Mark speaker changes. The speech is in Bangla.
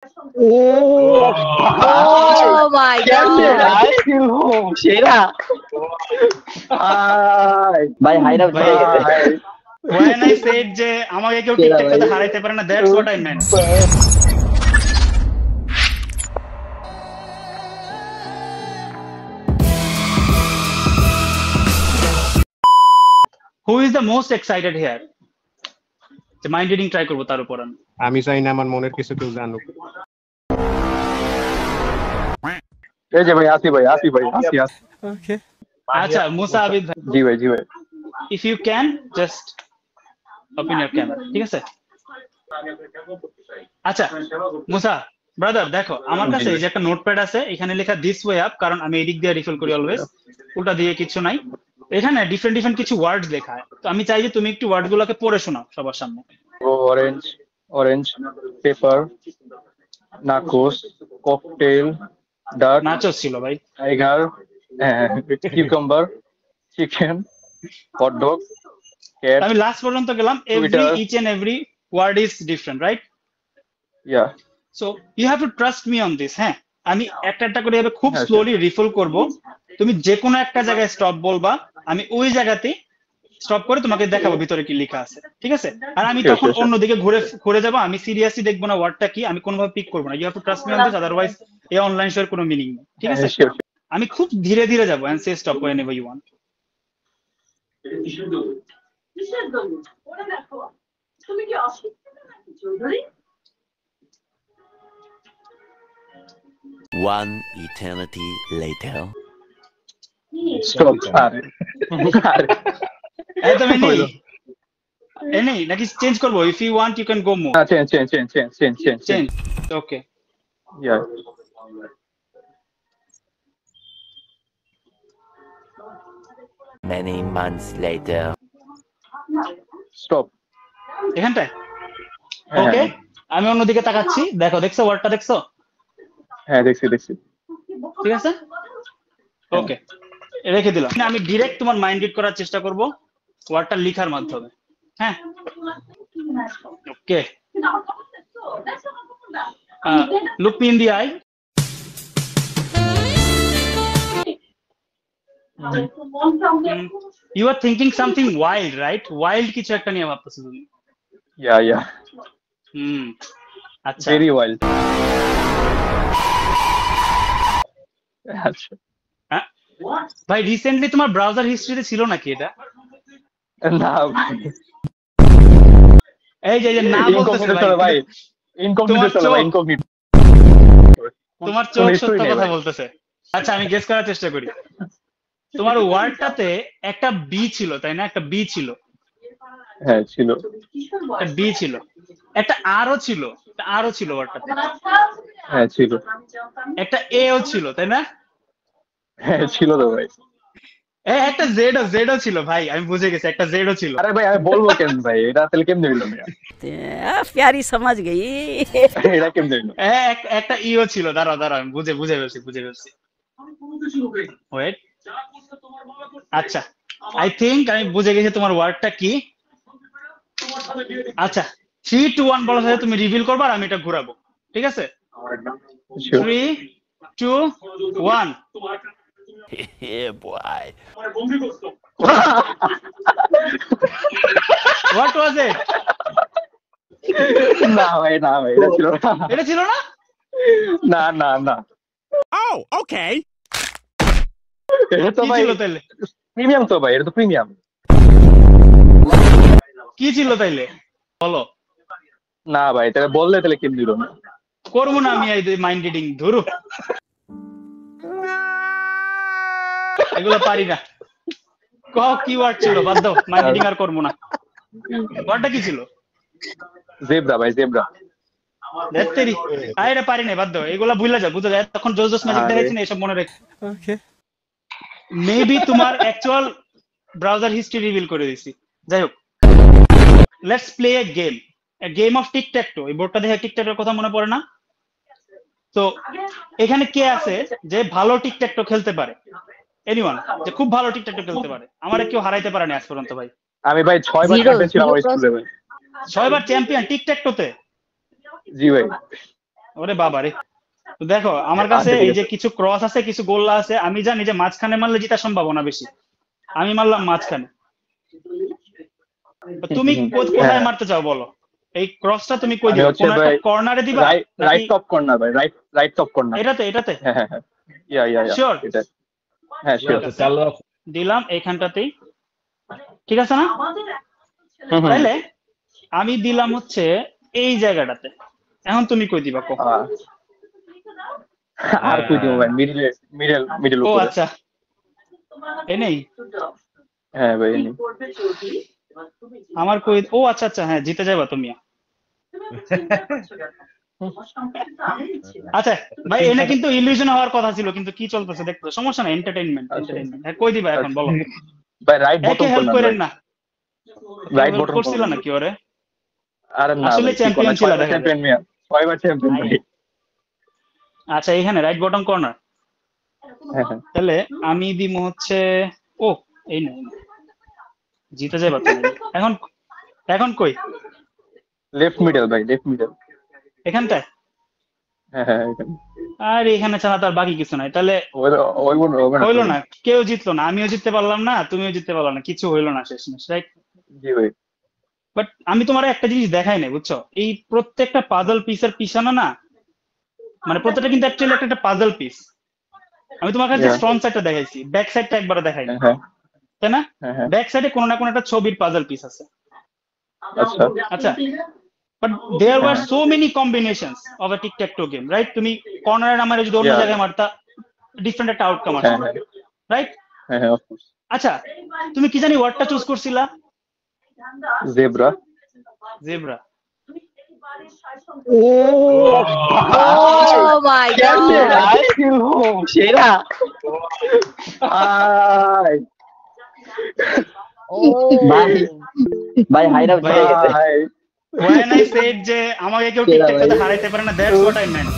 Speaker 1: ও ভাই
Speaker 2: Oh my
Speaker 1: কেমনে
Speaker 2: god!
Speaker 1: ভাই সেরা ভাই
Speaker 3: ভাই হাইরা
Speaker 4: ভাই
Speaker 3: হয়ে গেছে।
Speaker 1: ভাই
Speaker 4: when I said যে আমাকে কেউ
Speaker 1: সেরা ভাই
Speaker 4: টিকটকটাতে হারাইতে পারে না, that's what I meant. Who is the most excited here? যে মাইন্ড রিডিং ট্রাই করবো তার উপর আমি।
Speaker 5: আমি চাই না আমার মনের কিছু কেউ জানুক।
Speaker 1: এই যে ভাই আসি ভাই আসি
Speaker 5: ওকে
Speaker 4: আচ্ছা মুসা আবিদ ভাই,
Speaker 1: জি ভাই
Speaker 4: if you can just open your camera, ঠিক আছে? আচ্ছা মুসা ব্রাদার দেখো আমার কাছে এই যে একটা নোটপ্যাড আছে, এখানে লেখা দিস ওয়ে আপ, কারণ আমি এদিক দিয়ে রিফিল করি অলওয়েজ, উল্টা দিয়ে কিছু নাই। এখানে ডিফারেন্ট কিছু ওয়ার্ডস লেখা হয়, তো আমি চাই যে তুমি একটু ওয়ার্ড গুলোকে পড়ে শোনাও সবার সামনে।
Speaker 1: Orange paper nachos cocktail dart
Speaker 4: nachos ছিল ভাই।
Speaker 1: Tiger cucumber chicken hot dog cat
Speaker 4: আমি লাস্ট পর্যন্ত গেলাম, every each and every word is different, right?
Speaker 1: Yeah
Speaker 4: so you have to trust me on this. হ্যাঁ, আমি একটা করে এভাবে খুব স্লোলি রিফিল করব, তুমি যে কোনো একটা জায়গায় স্টপ বলবা, আমি ওই জায়গাতে স্টপ করে তোমাকে দেখাবো ভিতরে কি লেখা আছে, ঠিক আছে? আর আমি তখন অন্যদিকে ঘুরে যাব, আমি সিরিয়াসলি দেখবো না ওয়ার্ডটা কি, আমি কোনোভাবে পিক করবো না। You have to trust me on this, otherwise এই অনলাইন শোর কোনো মিনিং নেই, ঠিক আছে? আমি খুব ধীরে ধীরে যাবো, and say stop whenever you want.
Speaker 6: One eternity later.
Speaker 1: Stop
Speaker 4: এই তো নেই নাকি চেঞ্জ করবো? If you want you can go more. Change, okay.
Speaker 1: Yeah
Speaker 6: Many months later.
Speaker 1: Stop
Speaker 4: এখানটায় ওকে, আমি অন্যদিকে তাকাচ্ছি, দেখছো ওয়ার্ডটা দেখছো?
Speaker 1: হ্যাঁ দেখছি
Speaker 4: ঠিক আছে, ওকে রেখে দিলাম। আমি ডিরেক্ট তোমার মাইন্ড রিড করার চেষ্টা করব ওয়ার্ডটা লেখার মাধ্যমে। হ্যাঁ, okay. Look me in the eye. You are thinking something wild, right? Wild কিছু একটা নিয়ে ভাবতেছো তুমি।
Speaker 1: ইয়া
Speaker 4: আচ্ছা,
Speaker 1: ভেরি ওয়াইল্ড। আচ্ছা
Speaker 4: ভাই রিসেন্টলি তোমার ব্রাউজার হিস্ট্রিতে ছিল নাকি এটা?
Speaker 1: না ভাই
Speaker 4: এই যে না বলতেছে
Speaker 1: ভাই ইনকগনিটো
Speaker 4: তোমার চোখ সত্য কথা বলতেছে। আচ্ছা আমি গেস করার চেষ্টা করি, তোমার ওয়ার্ডটাতে একটা বি ছিল তাই না? একটা বি ছিল,
Speaker 1: হ্যাঁ ছিল,
Speaker 4: একটা বি ছিল, একটা আরও ছিল, ওয়ার্ডটাতে
Speaker 1: হ্যাঁ ছিল,
Speaker 4: একটা এও ছিল তাই না?
Speaker 1: হ্যাঁ ছিল তো ভাই।
Speaker 4: একটা জেডও ছিল ভাই, আমি বুঝে গেছি, একটা জেডও ছিল।
Speaker 1: আরে ভাই আমি বলবো কেন ভাই, এটা তাহলে কেমনে হইলো ভাই?
Speaker 2: प्यारी समझ गई।
Speaker 1: এটা কেমনে হইলো?
Speaker 4: একটা ইও ছিল, দাঁড়াও আমি বুঝে ফেলছি। ওয়েট, আচ্ছা আই থিঙ্ক আমি বুঝে গেছি তোমার ওয়ার্ডটা কি। আচ্ছা 3, 2, 1 বলার সাথে তুমি রিভিল করবা আর আমি এটা ঘোরাবো, ঠিক আছে? 3, 2, 1.
Speaker 6: Yeah, boy.
Speaker 4: What was it?
Speaker 1: না ভাই এটা ছিল না, না
Speaker 6: Oh, okay.
Speaker 1: এটা তো
Speaker 4: কি
Speaker 1: ভাই
Speaker 4: ছিল তাইলে?
Speaker 1: প্রিমিয়াম তো ভাই, এটা তো প্রিমিয়াম।
Speaker 4: কি ছিল তাইলে বলো?
Speaker 1: না ভাই তাহলে বললে তাহলে কেমনে দিল না?
Speaker 4: করবো না আমি এই মাইন্ড রিডিং, ধরো এগুলো পারি না। কি ওয়ার্ড ছিল? বাদ দাও, মাইন্ড রিডিং আর করবো না। ওয়ার্ডটা কি ছিল?
Speaker 1: জেব্রা ভাই, জেব্রা।
Speaker 4: দেখতেরি এটা পারি না, বাদ দাও, এগুলা বুঝা যায়। তখন জোস ম্যাজিক দেখাইছি না, এসব মনে রেখে।
Speaker 5: ওকে
Speaker 4: মেবি তোমার অ্যাকচুয়াল ব্রাউজার হিস্ট্রি রিভিল করে দিছি। যাই হোক, let's play a game of tic tac toe. এই বোর্ডটা দেখে টিক-ট্যাকের কথা মনে পড়ে না? তো এখানে কে আছে যে ভালো টিক-ট্যাক-টো খেলতে পারে? এনিওয়ান যে খুব ভালো টিক-ট্যাক-টো খেলতে পারে? আমারে কেউ হারাইতে পারে না আজ পর্যন্ত ভাই।
Speaker 1: আমি ভাই 6 বার চ্যাম্পিয়ন ছিলাম আমার স্কুলে ভাই।
Speaker 4: 6 বার চ্যাম্পিয়ন টিক-ট্যাক-টোতে?
Speaker 1: জি ভাই।
Speaker 4: ওরে বাবা রে। তো দেখো আমার কাছে এই যে কিছু ক্রস আছে, কিছু গোল্লা আছে, আমি জানি যে মাঝখানে মারলে জেতার সম্ভাবনা বেশি, আমি মারলাম মাঝখানে। তো তুমি কোথায় মারতে চাও বলো? এই ক্রসটা তুমি কই দিবা? কোন একটা কর্নারে দিবা?
Speaker 1: রাইট টপ কর্নার ভাই, রাইট টপ কর্নার।
Speaker 4: এটাতে
Speaker 1: হ্যাঁ ইয়া
Speaker 4: শিওর?
Speaker 1: এটা হ্যাঁ শিওর।
Speaker 4: দিলাম এইখানটাতেই, ঠিক আছে না? তাহলে আমি দিলাম হচ্ছে এই জায়গাটাতে। এখন তুমি কই দিবা কো?
Speaker 1: আর কই দিব ভাই? মিডল
Speaker 4: ও আচ্ছা, এই নেই।
Speaker 1: হ্যাঁ ভাই এই নেই।
Speaker 4: আমার কই? ও আচ্ছা আচ্ছা, হ্যাঁ জিতে যাবা তুমি। আচ্ছা ভাই, এনে কিন্তু ইলিউশন হওয়ার কথা ছিল, কিন্তু কি চলতেছে দেখতে? সমস্যা না, এন্টারটেইনমেন্ট। হ্যাঁ কই দিবা এখন বলো
Speaker 1: ভাই? রাইট বটম
Speaker 4: হেল্প করেন
Speaker 1: কর্নার।
Speaker 4: না,
Speaker 1: রাইট বটম
Speaker 4: করছিল না কি ওরে?
Speaker 1: আরে না
Speaker 4: আসলে চ্যাম্পিয়ন ছিল,
Speaker 1: চ্যাম্পিয়ন মিয়া, 6 বার চ্যাম্পিয়ন ভাই।
Speaker 4: আচ্ছা এখানে রাইট বটম কর্নার।
Speaker 1: হ্যাঁ
Speaker 4: তাহলে আমি দিব হচ্ছে, ও এই না, জিতে যাবা তুমি। এখন কই?
Speaker 1: লেফট মিডল ভাই, লেফট মিডল।
Speaker 4: এখানটায়?
Speaker 1: হ্যাঁ এখানে।
Speaker 4: আর এখানে ছাড়া তার বাকি কিছু নাই। তাহলে হইলো না, কেউ জিতলো না, আমিও জিততে পারলাম না, তুমিও জিততে পারলাম না, কিছু হইলো না শেষমেশ, রাইট?
Speaker 1: জি ভাই।
Speaker 4: বাট আমি তোমার একটা জিনিস দেখাই নাই, বুঝছো? এই প্রত্যেকটা পাজল পিসের পিছনে না, মানে প্রত্যেকটা কিন্তু অ্যাকচুয়ালি একটা পাজল পিস। আমি তোমার কাছে ফ্রন্ট সাইডটা দেখাইছি, ব্যাক সাইডটা একবারও দেখাই না, তাই না? ব্যাক সাইডে কোনো না কোনো একটা ছবির পাজল পিস আছে। আচ্ছা, but there were so many combinations of a tic-tac-toe game, right? তুমি কর্নারে নামারে যদি অন্য জায়গায় মারতা, ডিফারেন্ট একটা আউটকাম আসতো, রাইট?
Speaker 1: হ্যাঁ অফ কোর্স।
Speaker 4: আচ্ছা তুমি কি জানি ওয়ার্ডটা চুজ করছিলা?
Speaker 1: জেব্রা।
Speaker 2: Oh my god!
Speaker 1: সেরা। ভাই হাইরা
Speaker 4: When I said যে আমাকে কেউ টিকটকে হারাইতে পারে না, that's what I meant.